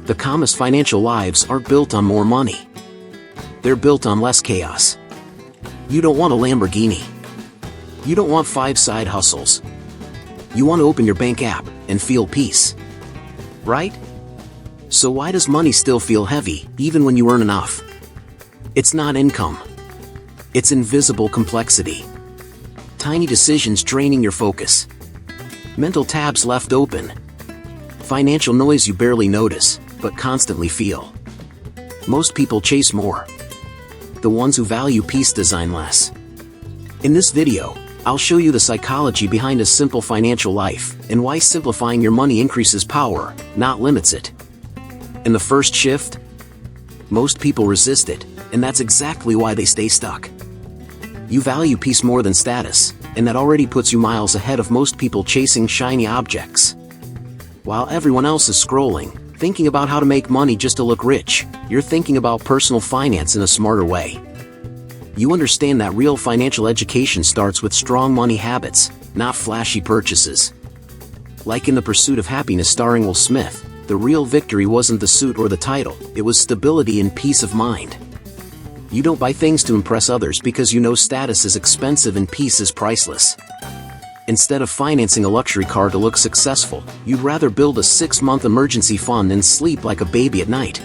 The calmest financial lives aren't built on more money. They're built on less chaos. You don't want a Lamborghini. You don't want 5 side hustles. You want to open your bank app and feel peace. Right? So why does money still feel heavy, even when you earn enough? It's not income. It's invisible complexity. Tiny decisions draining your focus. Mental tabs left open. Financial noise you barely notice, but constantly feel. Most people chase more. The ones who value peace design less. In this video, I'll show you the psychology behind a simple financial life, and why simplifying your money increases power, not limits it. In the first shift, most people resist it, and that's exactly why they stay stuck. You value peace more than status, and that already puts you miles ahead of most people chasing shiny objects. While everyone else is scrolling, thinking about how to make money just to look rich, you're thinking about personal finance in a smarter way. You understand that real financial education starts with strong money habits, not flashy purchases. Like in The Pursuit of Happiness starring Will Smith, the real victory wasn't the suit or the title, it was stability and peace of mind. You don't buy things to impress others because you know status is expensive and peace is priceless. Instead of financing a luxury car to look successful, you'd rather build a 6-month emergency fund and sleep like a baby at night.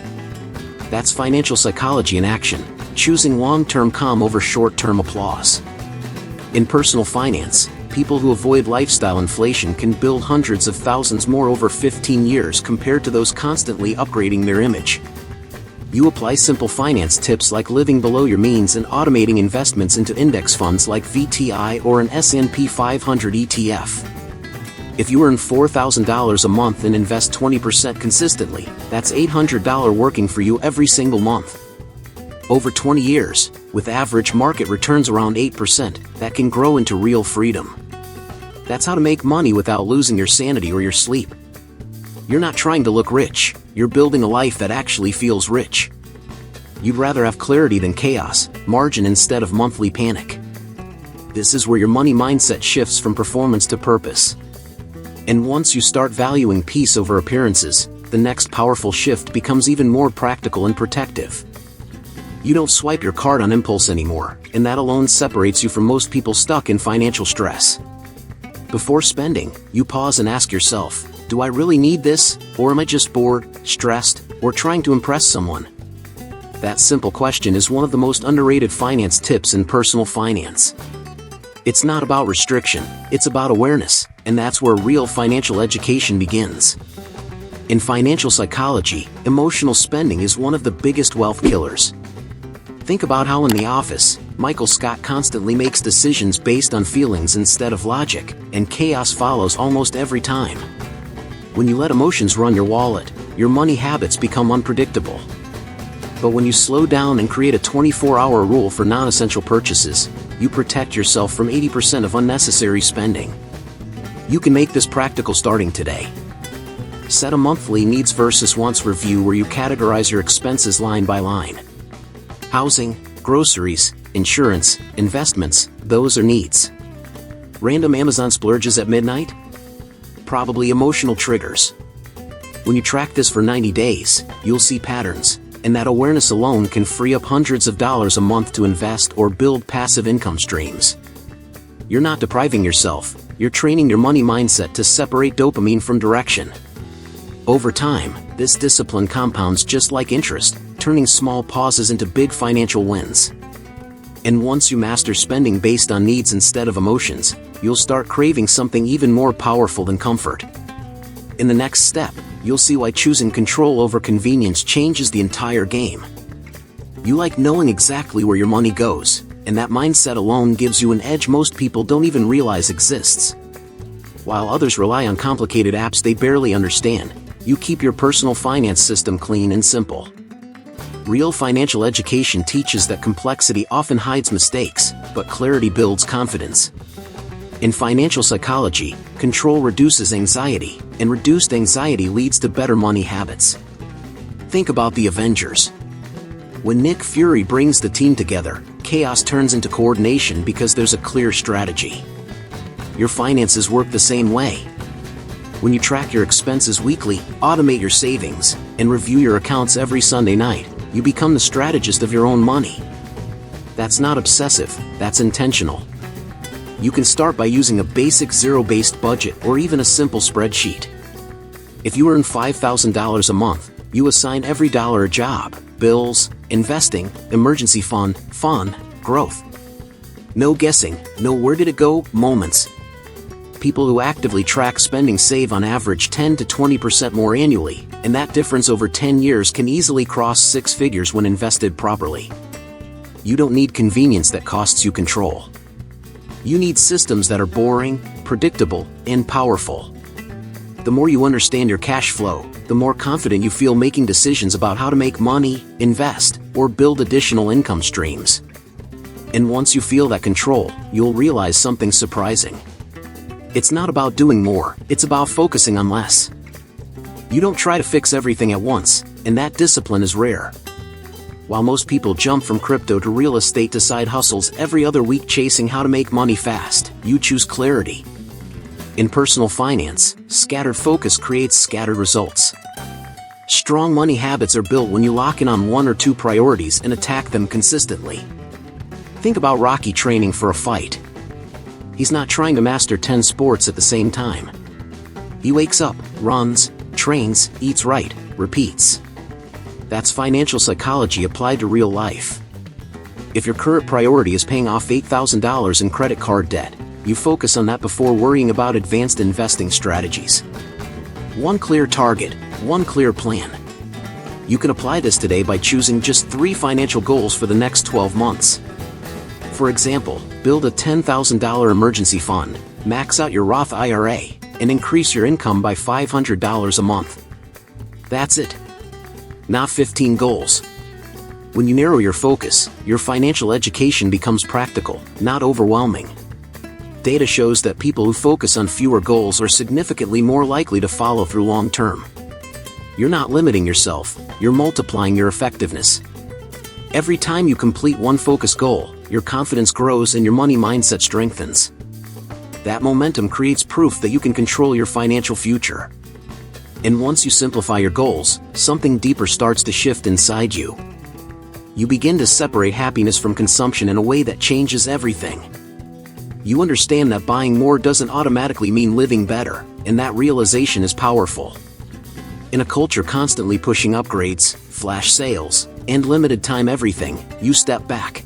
That's financial psychology in action, choosing long-term calm over short-term applause. In personal finance, people who avoid lifestyle inflation can build hundreds of thousands more over 15 years compared to those constantly upgrading their image. You apply simple finance tips like living below your means and automating investments into index funds like VTI or an S&P 500 ETF. If you earn $4,000 a month and invest 20% consistently, that's $800 working for you every single month. Over 20 years, with average market returns around 8%, that can grow into real freedom. That's how to make money without losing your sanity or your sleep. You're not trying to look rich, you're building a life that actually feels rich. You'd rather have clarity than chaos, margin instead of monthly panic. This is where your money mindset shifts from performance to purpose. And once you start valuing peace over appearances, the next powerful shift becomes even more practical and protective. You don't swipe your card on impulse anymore, and that alone separates you from most people stuck in financial stress. Before spending, you pause and ask yourself, do I really need this, or am I just bored, stressed, or trying to impress someone? That simple question is one of the most underrated finance tips in personal finance. It's not about restriction, it's about awareness, and that's where real financial education begins. In financial psychology, emotional spending is one of the biggest wealth killers. Think about how in The Office, Michael Scott constantly makes decisions based on feelings instead of logic, and chaos follows almost every time. When you let emotions run your wallet, your money habits become unpredictable. But when you slow down and create a 24-hour rule for non-essential purchases, you protect yourself from 80% of unnecessary spending. You can make this practical starting today. Set a monthly needs versus wants review where you categorize your expenses line by line. Housing, groceries, insurance, investments, those are needs. Random Amazon splurges at midnight? Probably emotional triggers. When you track this for 90 days, you'll see patterns, and that awareness alone can free up hundreds of dollars a month to invest or build passive income streams. You're not depriving yourself, you're training your money mindset to separate dopamine from direction. Over time, this discipline compounds just like interest, turning small pauses into big financial wins. And once you master spending based on needs instead of emotions, you'll start craving something even more powerful than comfort. In the next step, you'll see why choosing control over convenience changes the entire game. You like knowing exactly where your money goes, and that mindset alone gives you an edge most people don't even realize exists. While others rely on complicated apps they barely understand, you keep your personal finance system clean and simple. Real financial education teaches that complexity often hides mistakes, but clarity builds confidence. In financial psychology, control reduces anxiety, and reduced anxiety leads to better money habits. Think about the Avengers. When Nick Fury brings the team together, chaos turns into coordination because there's a clear strategy. Your finances work the same way. When you track your expenses weekly, automate your savings, and review your accounts every Sunday night, you become the strategist of your own money. That's not obsessive, that's intentional. You can start by using a basic zero-based budget or even a simple spreadsheet. If you earn $5,000 a month, you assign every dollar a job, bills, investing, emergency fund, growth. No guessing, no where did it go moments. People who actively track spending save on average 10 to 20% more annually, and that difference over 10 years can easily cross six figures when invested properly. You don't need convenience that costs you control. You need systems that are boring, predictable, and powerful. The more you understand your cash flow, the more confident you feel making decisions about how to make money, invest, or build additional income streams. And once you feel that control, you'll realize something surprising. It's not about doing more, it's about focusing on less. You don't try to fix everything at once, and that discipline is rare. While most people jump from crypto to real estate to side hustles every other week chasing how to make money fast, you choose clarity. In personal finance, scattered focus creates scattered results. Strong money habits are built when you lock in on one or two priorities and attack them consistently. Think about Rocky training for a fight. He's not trying to master 10 sports at the same time. He wakes up, runs, trains, eats right, repeats. That's financial psychology applied to real life. If your current priority is paying off $8,000 in credit card debt, you focus on that before worrying about advanced investing strategies. One clear target, one clear plan. You can apply this today by choosing just 3 financial goals for the next 12 months. For example, build a $10,000 emergency fund, max out your Roth IRA, and increase your income by $500 a month. That's it. Not 15 goals. When you narrow your focus, your financial education becomes practical, not overwhelming. Data shows that people who focus on fewer goals are significantly more likely to follow through long term. You're not limiting yourself, you're multiplying your effectiveness. Every time you complete one focus goal, your confidence grows and your money mindset strengthens. That momentum creates proof that you can control your financial future. And once you simplify your goals, something deeper starts to shift inside you. You begin to separate happiness from consumption in a way that changes everything. You understand that buying more doesn't automatically mean living better, and that realization is powerful. In a culture constantly pushing upgrades, flash sales, and limited time everything, you step back.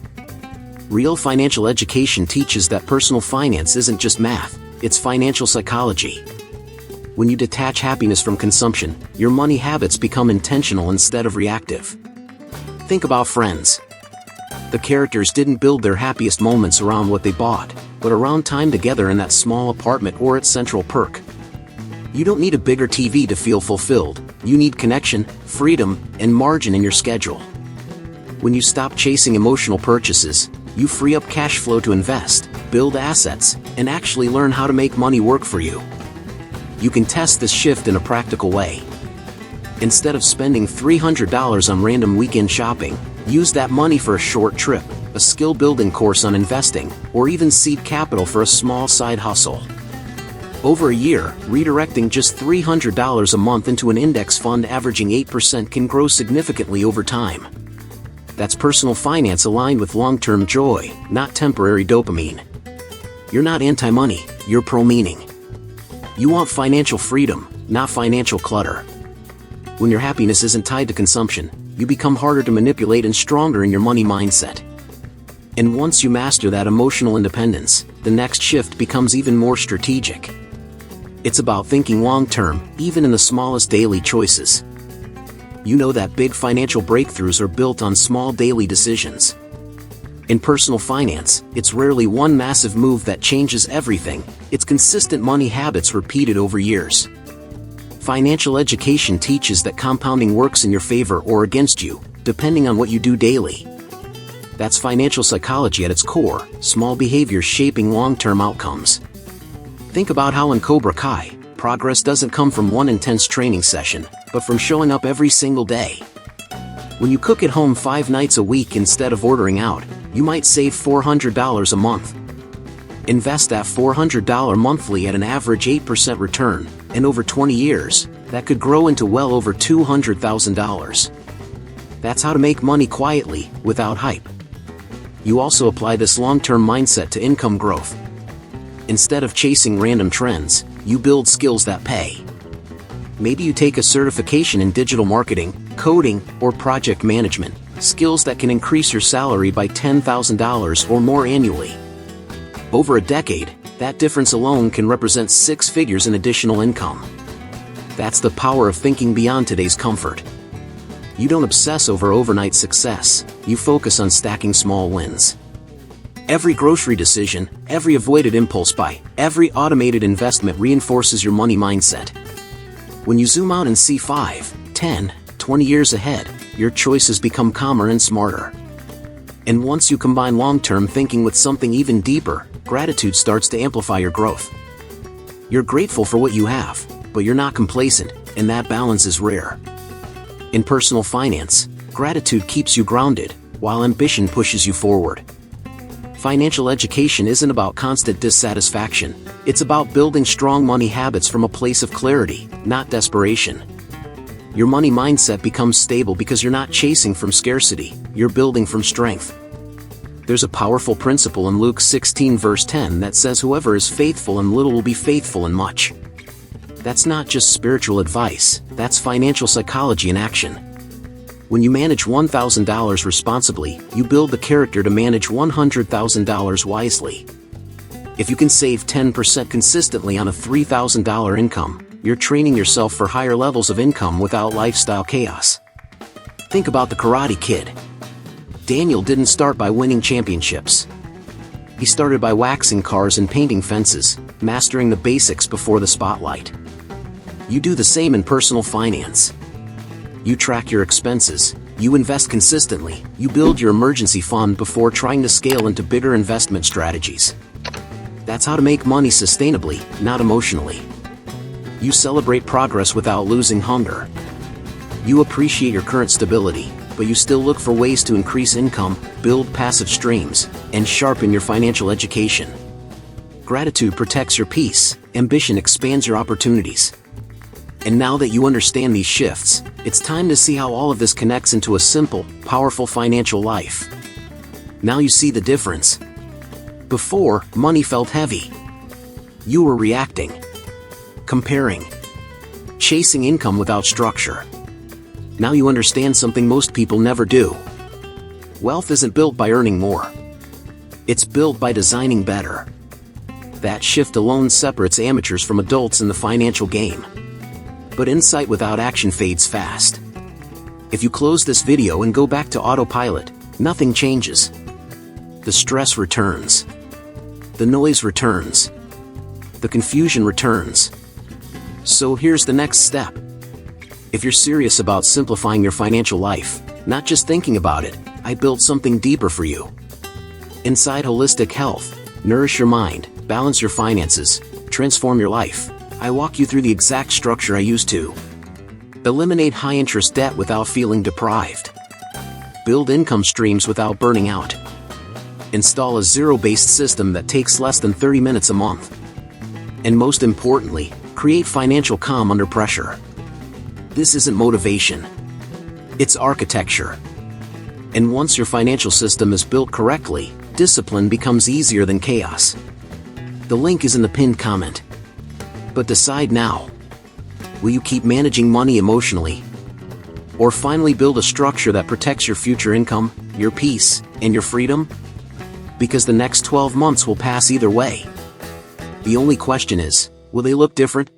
Real financial education teaches that personal finance isn't just math, it's financial psychology. When you detach happiness from consumption, your money habits become intentional instead of reactive. Think about Friends. The characters didn't build their happiest moments around what they bought, but around time together in that small apartment or at Central Perk. You don't need a bigger TV to feel fulfilled, you need connection, freedom, and margin in your schedule. When you stop chasing emotional purchases, you free up cash flow to invest, build assets, and actually learn how to make money work for you. You can test this shift in a practical way. Instead of spending $300 on random weekend shopping, use that money for a short trip, a skill-building course on investing, or even seed capital for a small side hustle. Over a year, redirecting just $300 a month into an index fund averaging 8% can grow significantly over time. That's personal finance aligned with long-term joy, not temporary dopamine. You're not anti-money, you're pro-meaning. You want financial freedom, not financial clutter. When your happiness isn't tied to consumption, you become harder to manipulate and stronger in your money mindset. And once you master that emotional independence, the next shift becomes even more strategic. It's about thinking long-term, even in the smallest daily choices. You know that big financial breakthroughs are built on small daily decisions. In personal finance, it's rarely one massive move that changes everything, it's consistent money habits repeated over years. Financial education teaches that compounding works in your favor or against you, depending on what you do daily. That's financial psychology at its core, small behaviors shaping long-term outcomes. Think about how in Cobra Kai, progress doesn't come from one intense training session, but from showing up every single day. When you cook at home 5 nights a week instead of ordering out, you might save $400 a month. Invest that $400 monthly at an average 8% return, And over 20 years, that could grow into well over $200,000. That's how to make money quietly, without hype. You also apply this long-term mindset to income growth. Instead of chasing random trends, you build skills that pay. Maybe you take a certification in digital marketing, coding, or project management, skills that can increase your salary by $10,000 or more annually. Over a decade, that difference alone can represent 6 figures in additional income. That's the power of thinking beyond today's comfort. You don't obsess over overnight success, you focus on stacking small wins. Every grocery decision, every avoided impulse buy, every automated investment reinforces your money mindset. When you zoom out and see 5, 10, 20 years ahead, your choices become calmer and smarter. And once you combine long-term thinking with something even deeper, gratitude starts to amplify your growth. You're grateful for what you have, but you're not complacent, and that balance is rare. In personal finance, gratitude keeps you grounded, while ambition pushes you forward. Financial education isn't about constant dissatisfaction, it's about building strong money habits from a place of clarity, not desperation. Your money mindset becomes stable because you're not chasing from scarcity, you're building from strength. There's a powerful principle in Luke 16 verse 10 that says whoever is faithful in little will be faithful in much. That's not just spiritual advice, that's financial psychology in action. When you manage $1,000 responsibly, you build the character to manage $100,000 wisely. If you can save 10% consistently on a $3,000 income, you're training yourself for higher levels of income without lifestyle chaos. Think about the Karate Kid. Daniel didn't start by winning championships. He started by waxing cars and painting fences, mastering the basics before the spotlight. You do the same in personal finance. You track your expenses, you invest consistently, you build your emergency fund before trying to scale into bigger investment strategies. That's how to make money sustainably, not emotionally. You celebrate progress without losing hunger. You appreciate your current stability, but you still look for ways to increase income, build passive streams, and sharpen your financial education. Gratitude protects your peace, ambition expands your opportunities. And now that you understand these shifts, it's time to see how all of this connects into a simple, powerful financial life. Now you see the difference. Before, money felt heavy. You were reacting, comparing, chasing income without structure. Now you understand something most people never do. Wealth isn't built by earning more. It's built by designing better. That shift alone separates amateurs from adults in the financial game. But insight without action fades fast. If you close this video and go back to autopilot, nothing changes. The stress returns. The noise returns. The confusion returns. So here's the next step. If you're serious about simplifying your financial life, not just thinking about it, I built something deeper for you. Inside Holistic Health, nourish your mind, balance your finances, transform your life. I walk you through the exact structure I use to eliminate high-interest debt without feeling deprived, build income streams without burning out, install a zero-based system that takes less than 30 minutes a month, and most importantly, create financial calm under pressure. This isn't motivation. It's architecture. And once your financial system is built correctly, discipline becomes easier than chaos. The link is in the pinned comment. But decide now. Will you keep managing money emotionally? Or finally build a structure that protects your future income, your peace, and your freedom? Because the next 12 months will pass either way. The only question is, will they look different?